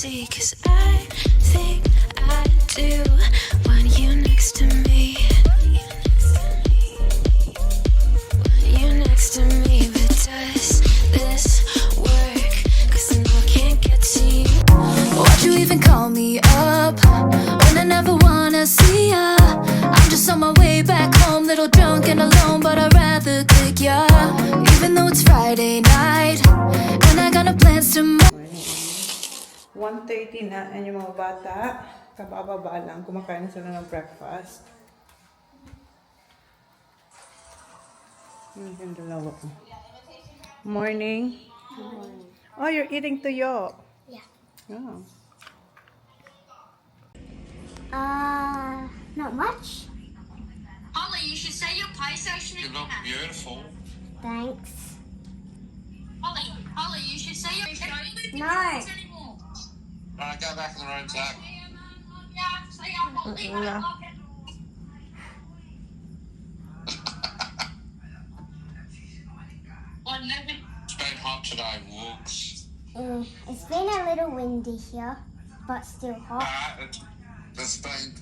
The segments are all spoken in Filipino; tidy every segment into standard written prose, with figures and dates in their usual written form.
see, 'cause I think I do want you next to me. Want you next to me, but does this work? 'Cause I know I can't get to you. Why'd you even call me up when I never wanna see ya? I'm just on my way back home, little drunk and alone, but I'd rather click ya. Even though it's Friday night and I got no plans tomorrow. 1:30 na, and yung mga bata, kabababa lang, kumakain sila ng breakfast. Yung dalawa ko. Morning. Oh, you're eating tuyo. Yeah. Oh. Not much. Holly, you should say your PlayStation You again. look beautiful. Thanks. Holly, you should say your PlayStation. No. Anymore. Right, go back in the room, Zach. Yeah, say I'm not leaving. Wala. Oh, never. It's been hot today, Wooks. It's been a little windy here, but still hot. It's been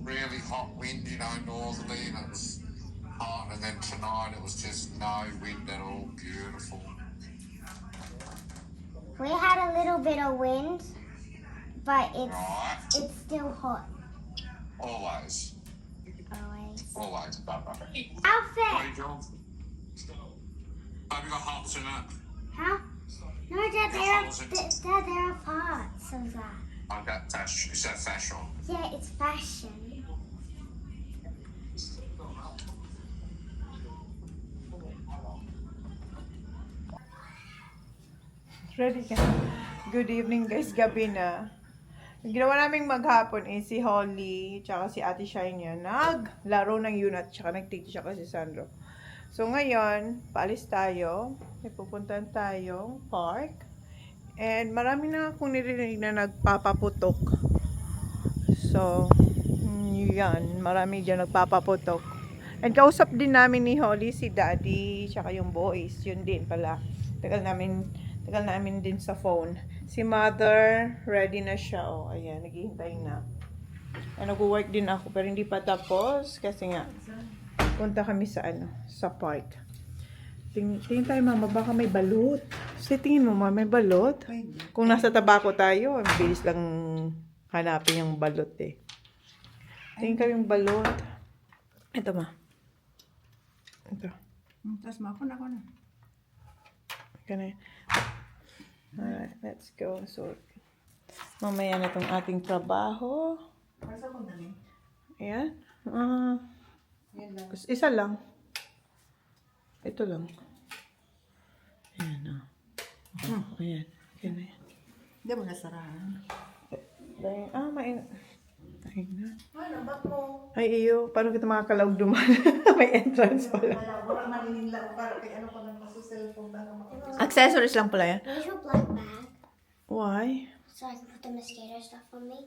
really hot wind, you know, northerly, and it's hot. And then tonight it was just no wind at all. Beautiful. We had a little bit of wind, but Right. it's still hot. Always. Always. Always, Bubba. What are Outfit. you doing? Have you got holes in it? Huh? No, Dad. There are parts of that. I've got fashion. Is that fashion? Yeah, it's fashion. Ready ka? Good evening guys, gabi na. Yung ginawa naming maghapon si Holly, tsaka si Ate Shine yan, naglaro ng unit, tsaka nag-take siya kasi Sandro. So ngayon, paalis tayo, may pupuntahan tayong park, and marami na akong nirinig na nagpapaputok. So, yan, marami dyan nagpapaputok. And kausap din namin ni Holly si Daddy, tsaka yung boys, yun din pala. Tagal namin din sa phone. Si Mother, ready na siya. Oh, ayan, naghihintay na. And nag-work din ako, pero hindi pa tapos. Kasi nga, punta kami sa sa park. Tingin tayo, Mama, baka may balot. Kasi tingin mo, Mama, may balot? Kung nasa tabako tayo, ang bilis lang hanapin yung balot eh. Tingin ka yung balot. Ito, Ma. Ito. Tapos ako na. Ganun. Alright, let's go. So, mamaya na itong ating trabaho. Pasa ko dali. Ayan. Yan lang. Isa lang. Ito lang. Ayan, Ayan. Okay na yan. Hindi mo nasarahan. Ayun na. Ay, nabak mo. Ay, iyo. Paano kita makakalaog duman? May entrance pala. Wala maninila ko para kay ano pa lang masuselfone ba naman. Accessories lang pala yan. Where's your black bag? Why? So I can put the mosquito stuff on me?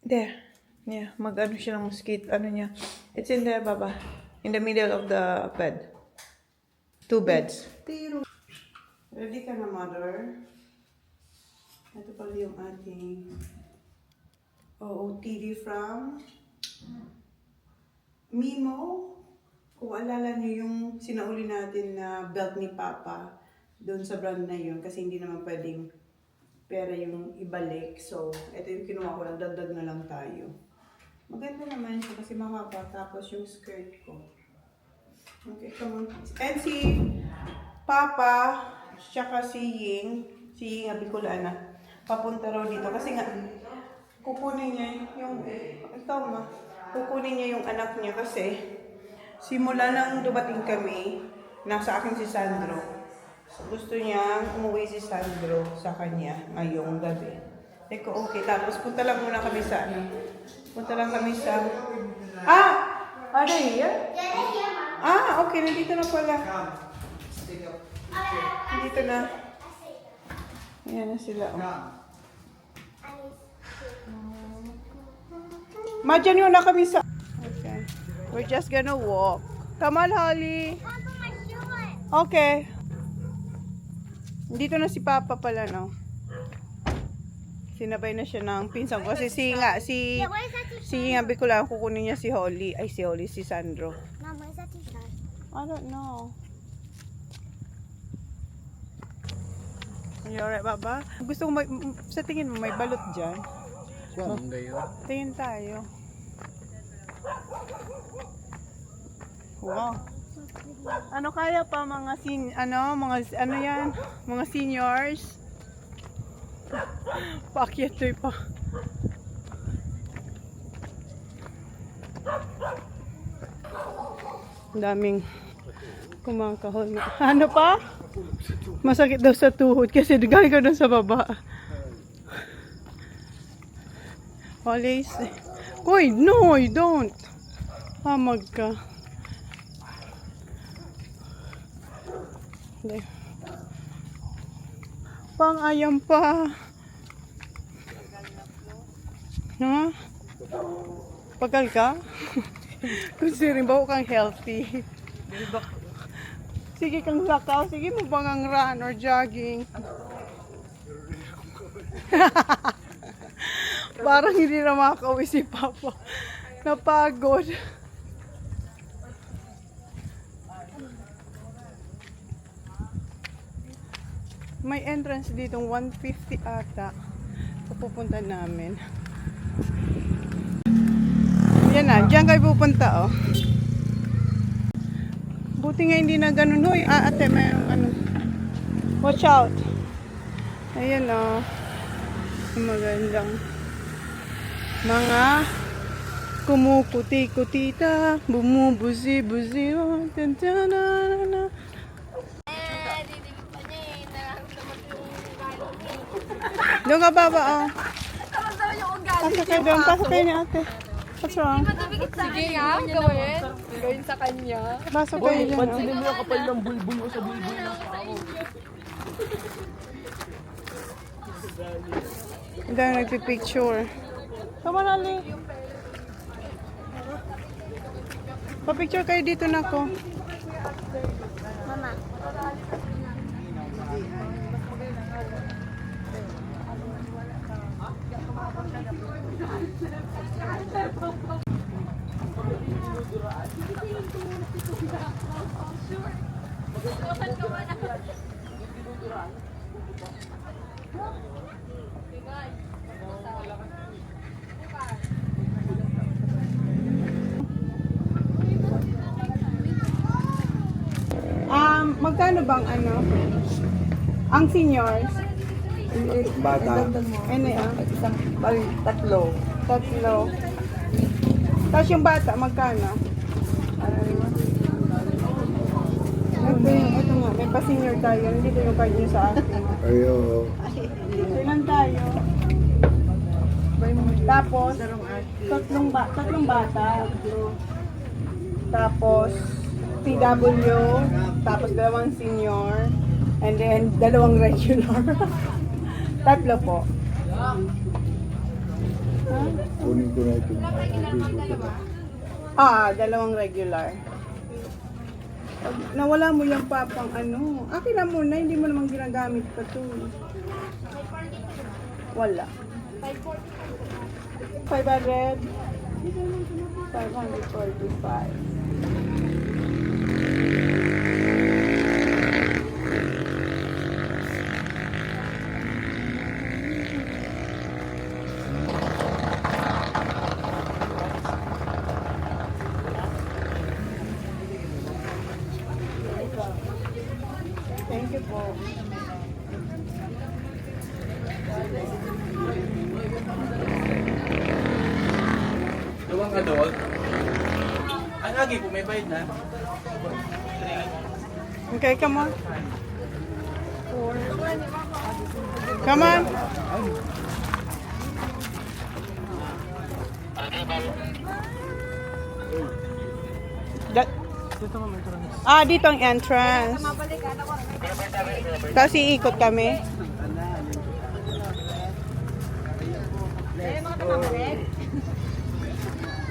There. Yeah, mag-ano siya ng mosquito. Ano niya? It's in there, Baba. In the middle of the bed. 2 beds. Ready ka na, Mother? Ito pala yung ating OOTD from Mimo. Kung alala niyo yung sinauli natin na belt ni Papa doon sa brand na yun kasi hindi naman pwedeng pera yung ibalik. So, ito yung kinuha ko lang. Dagdag na lang tayo. Maganda naman siya kasi mahaba. Tapos yung skirt ko. Okay, come on. And si Papa, tsaka si Ying Abicolana, papunta raw dito. Kasi nga, kukunin niya yung, kukunin niya yung anak niya kasi simula nang dumating kami, nasa akin si Sandro. So, gusto niya umuwi si Sandro sa kanya ngayong gabi. Eko, okay. Tapos punta lang muna kami sa Punta lang kami sa... Are they here? Okay. Nandito na pala. Nandito na. Ayan na sila. Madyan yun na kami sa... Okay. We're just gonna walk. Come on, Holly. Okay. Dito na si Papa pala, no? Sinabay na siya ng pinsan ko. Kasi si Yeah, where's that t-shirt? si Nga Bicola, kukunin niya si Holly. Ay, si Holly, si Sandro. Mom, where's that t-shirt? I don't know. You alright, Baba? Gusto ko sa tingin mo, may balot dyan? Tingin tayo. Wow. Ano kaya pa mga ano yan? Mga seniors? Paakyat to pa. Ang daming kumakahol. Ano pa? Masakit daw sa tuhod kasi galing ka doon sa baba. Always. Uy, no, you don't. Hamag ka. Hindi. Pang-ayam pa. Ha? Pagal ka? Considering ba kang healthy? Sige kang lakaw. Sige mo bang run or jogging? Parang hindi na makakauwi si Papa. Napagod. May entrance dito 150 ata. Pupunta namin. Yan na, diyan kayo pupunta, oh. Buti nga hindi na ganun. Hoy, ate, may ano. Watch out. Ayan, oh. Magandang mga kumukuti-kutita, bumubuzi-buzi, oh. Tantanana. Doon ka baba, oh. Pasok kayo doon, pasok kayo ni ate. What's wrong? Sige nga, gawin. Gawin sa kanya. Pasok kayo dyan, oh. Pansinin mo yung kapal ng bulbul mo sa bulbul ng tao. Hindi na nagpipicture. Come on, Ali. Pa-picture kayo dito na ko. Mama. Magkano bang ano? Ang seniors? Bata. Ano yan? Tatlo. Tatlo. Tapos yung bata, magkano? Ito nga, may pa-senior tayo. Hindi ko yung card niyo sa akin. Ayo. Ilan tayo? Tapos, tatlong bata. Tapos, PW, tapos 2 senior, and then 2 regular. Tatlo po. Kunin ko na ito. 2 regular. Pag nawala mo yung papang ano, akin na muna, hindi mo naman ginagamit pa to. Wala. 500. 545. Thank you po. Dalawang adult. Ang lagi po, may bayad na. Okay, come on. Come on. Dito ang entrance. Tapos iikot kami.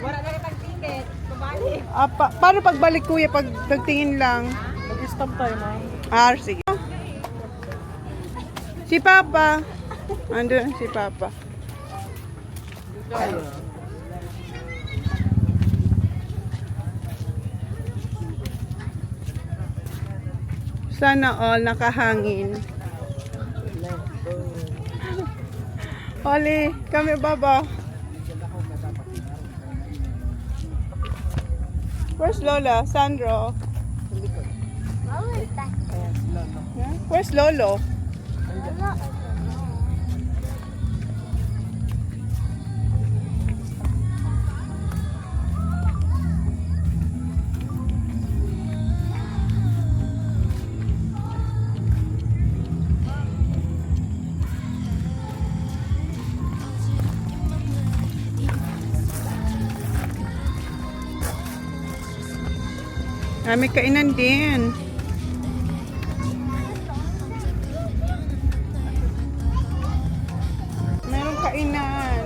Wala na rin ticket. Kumali. Paano pagbalik kuya? Pag nagtingin lang. Mag-stop tayo, ma'am. Sige. Si Papa. Andun si Papa. Sana all nakahangin. Oli, kami baba. Where's Lola? Sandro? Mama's back there. Yeah? Where's Lolo? May kainan din. Merong kainan.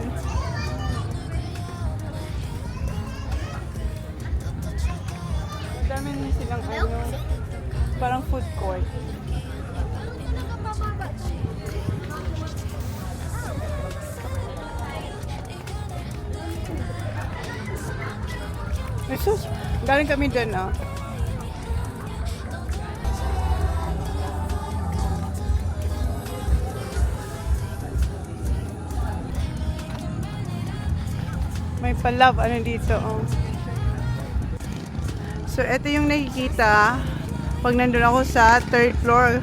Dami na silang ano, parang food court. Jesus, galing kami doon ah. May palab, ano dito, oh. So, ito yung nakikita pag nandun ako sa 3rd floor.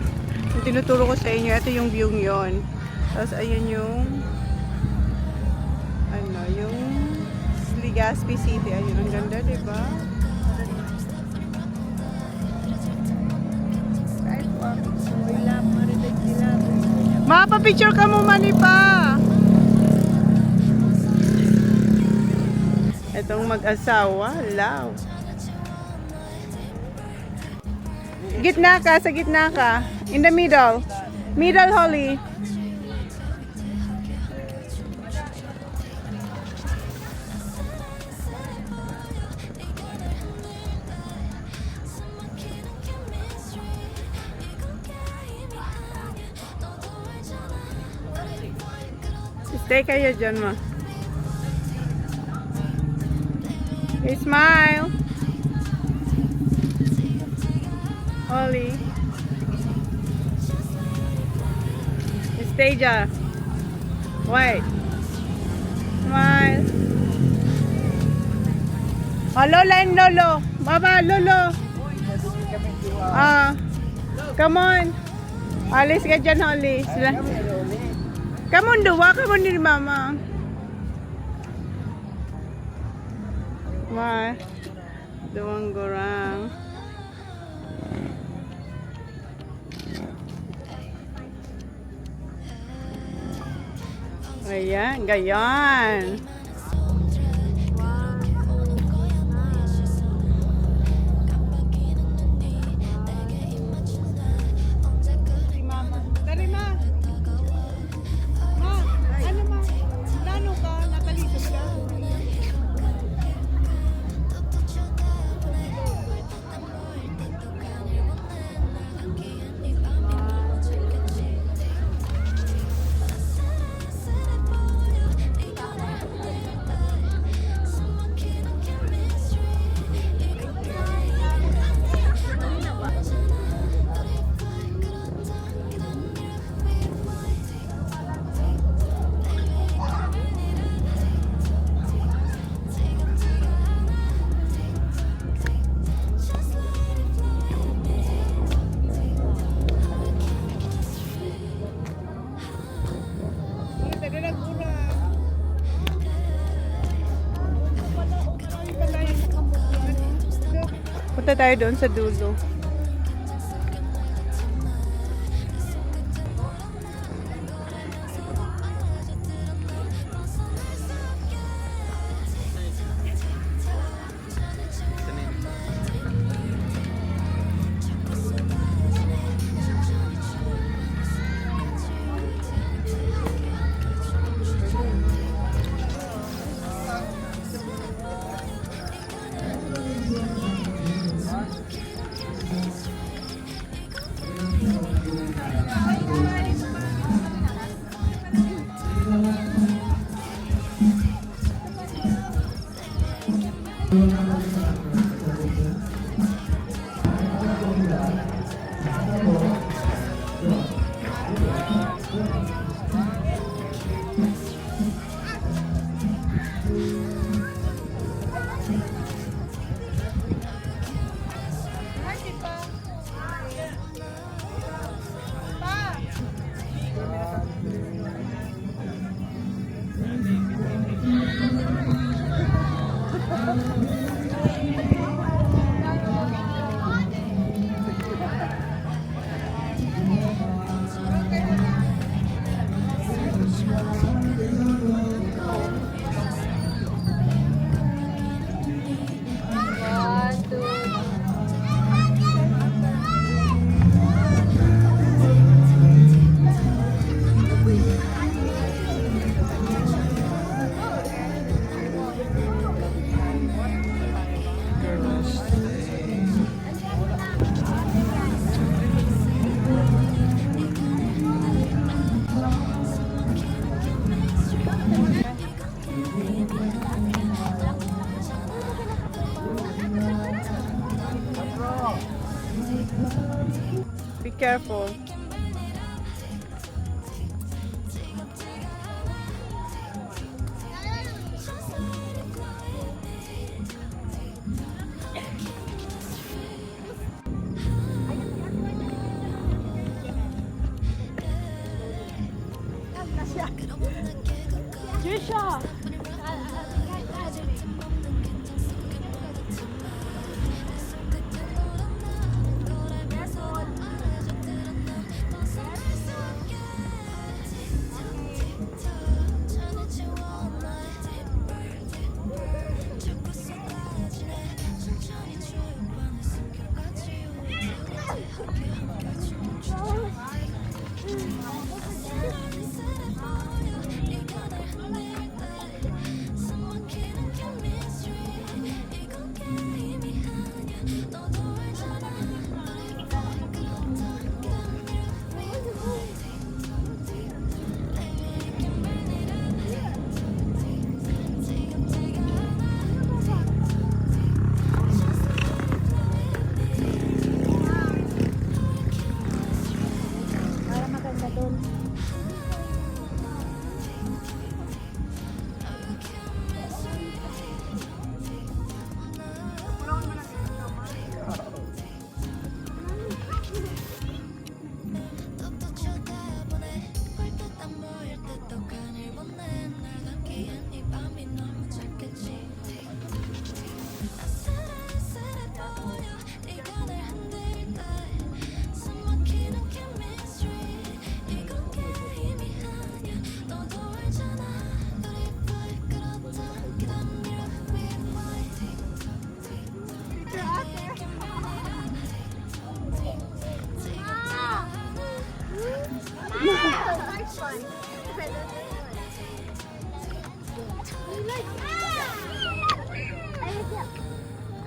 Yung tinuturo ko sa inyo, ito yung view yon. Tapos, ayun yung ano, yung Legazpi City. Ayun, ang ganda, diba? Mapapicture ka mo, Manipa! Itong mag-asawa, love. Gitna ka, sa gitna ka. In the middle. Middle, Holly. Stay kayo dyan, ma. Okay, smile. Holly. Stay dyan. Wait. Smile. Oh, Lola and Lolo. Baba, Lolo. Come on. Alis ka dyan, Holly. Come on, duwa. Come on din, Mama. Wah, doang gorang. Ayan, gayon. Dari ma. Ma, ano ma? Nano ka? Nakalisod ka? Punta tayo doon sa dulo. careful.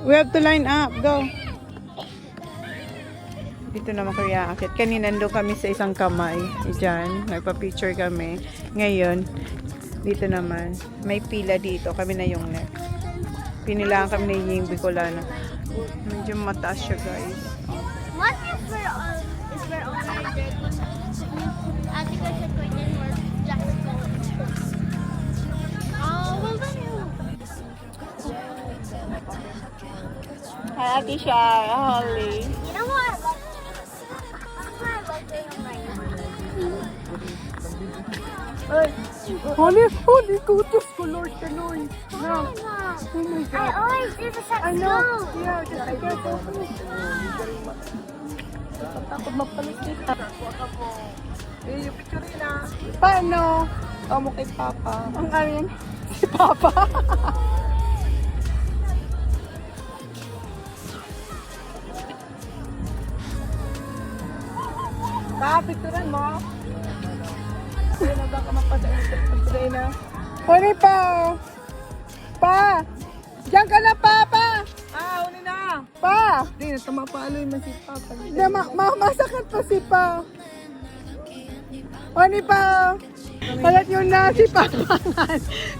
We have to line up. Go. Dito naman kami aakit. Kanina nandun kami sa isang kamay. Diyan. Nagpa-picture kami. Ngayon, dito naman. May pila dito. Kami na yung next. Pinilaan kami na yung Bicolana. Medyo mataas siya, guys. What is for all? Is for all my dead? Ate ko siya pwede more just oh, well then you. Hi, Ate Shai. Holly. You know what? I love doing my Holy kutos ko, Lord, ka, Lord. No. Oh my I always do the sex. I know. Yeah, just be careful. Takot mapalit. Eh, yung picture na. Paano? Amo kay Papa. Ang amin? Si Papa. Picturean mo. Ayun na, baka mapasay na. Huli pa! Pa! Diyan ka na, Papa! Huli na! Pa! Hindi, tumapalo yung si Papa. Hindi, masakat pa si Pa. Huli pa! Kalat yun na si Papa.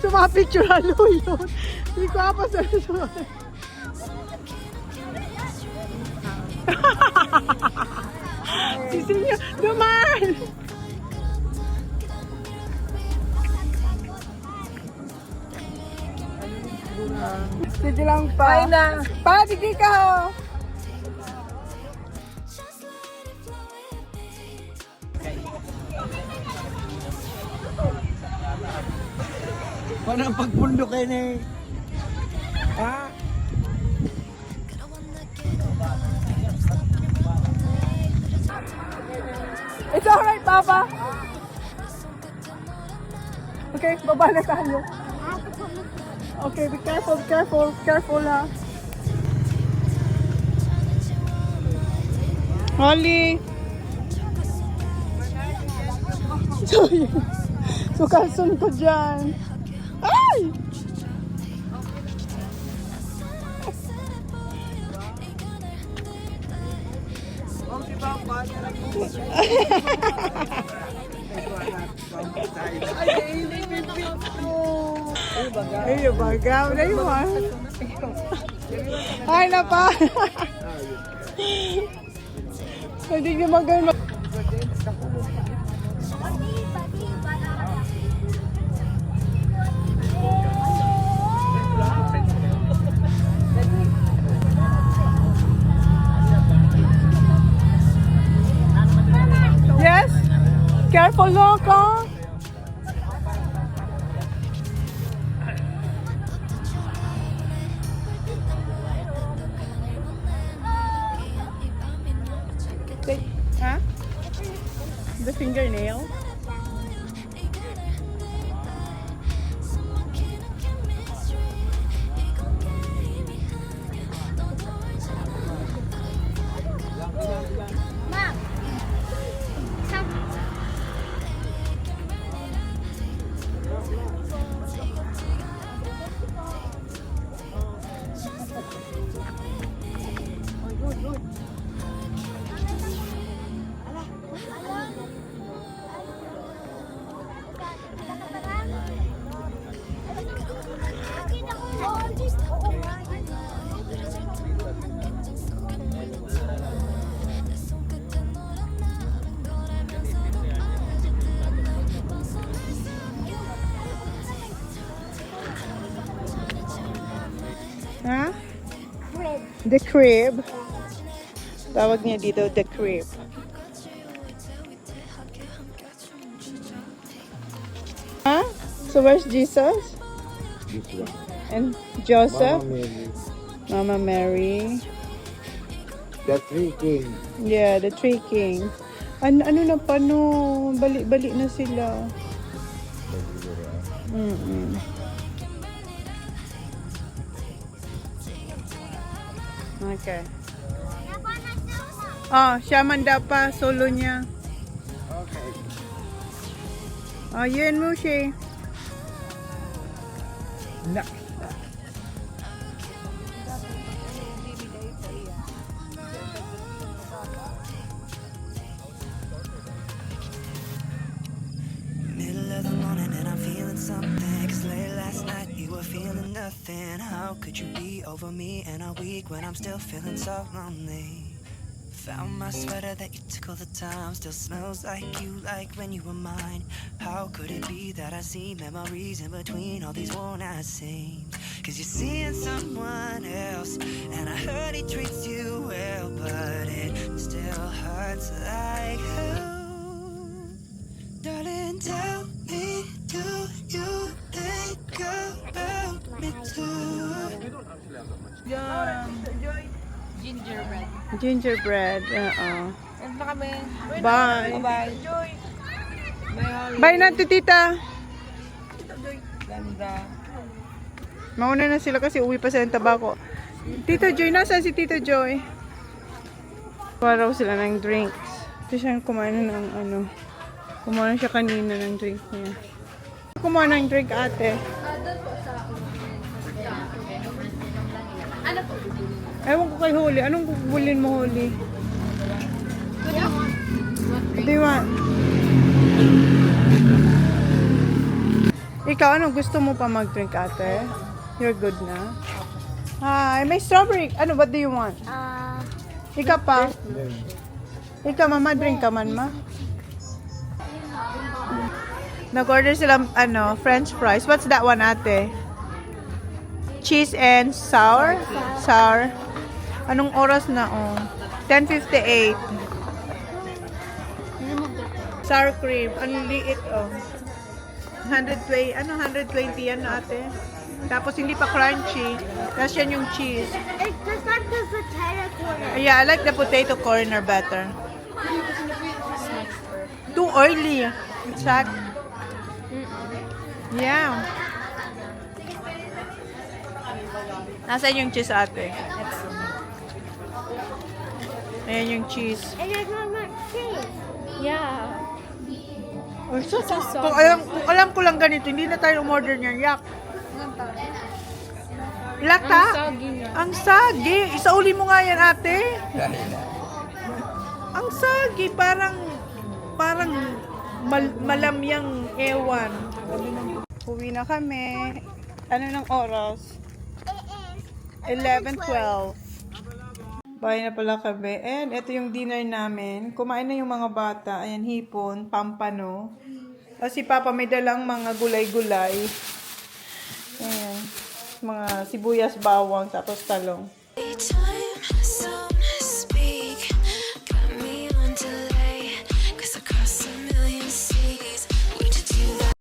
Sumapicture halo yun. Hindi ko apa sa susunod. Sisi niya, duman! Sige lang pa. Ay na. Pa, sige ka ho. Paano ang pagpundo kayo na eh? Ha? It's alright, Papa. Okay, baba na tayo. Okay, be careful, careful, careful ha. Holly! Sorry. Sukalson ko dyan. Ay! Ay, bagaw na yun ha. Ay, na pa. Hindi niya magano. Yes? Careful, loco. Huh? The fingernail? Mom. Some. Huh? The crib. Tawag niya dito, the crib. Huh? So where's Jesus? This one. And Joseph? Mary. Mama Mary. The three king. Yeah, the three kings. Ano na paano? Balik-balik na sila. Okay. Siya manda pa, solo niya. Okay. Yun mo siya. Na. Middle of the morning and I'm feeling something. 'Cause late last night you were feeling nothing. How could you be over me in a week when I'm still feeling so lonely? Found my sweater that you took all the time. Still smells like you, like when you were mine. How could it be that I see memories in between all these worn out seams? 'Cause you're seeing someone else, and I heard he treats you well, but it still hurts like hell. Darling, tell me, do you think about me too? Gingerbread. Ano na kami? Bye. Bye. Bye na, tita. Ganda. Mauna na sila kasi uwi pa sila ng tabako. Tito Joy, nasaan si Tito Joy? Paraw sila ng drinks. Ito siya kumain ng ano. Kumuha na siya kanina ng drink niya. Kumuha ng drink, ate. Ano po? Ewan ko kay Holly. Anong bubulin mo, Holly? What do you want? Ikaw, ano gusto mo pa mag-drink, ate? You're good na? Hi, may strawberry. Ano, what do you want? Ikaw pa? Ikaw, mama, drink ka man, ma? Nag-order sila, french fries. What's that one, ate? Cheese and sour? Sour. Anong oras na, 10:58. Sour cream. Ang liit, 120, 120 yan, ate. Tapos hindi pa crunchy. Tapos yan yung cheese. It's just like the potato corner. Yeah, I like the potato corner better. Too oily. Check. Yeah. Nasaan yung cheese, ate? Ayan yung cheese. And there's not much cheese. Yeah. Oh, kung alam ko lang ganito, hindi na tayo umorder niyan. Yak. Lata? Ang sagi na. Ang sagi. Isauli mo nga yan, ate. Ang sagi. Parang malamyang ewan. Uwi na kami. Ano ng oras? 11:12. Kain na pala kami. And ito yung dinner namin. Kumain na yung mga bata. Ayan, hipon, pampano. Tapos si Papa may dalang mga gulay-gulay. Ayan. Mga sibuyas, bawang, tapos talong. Time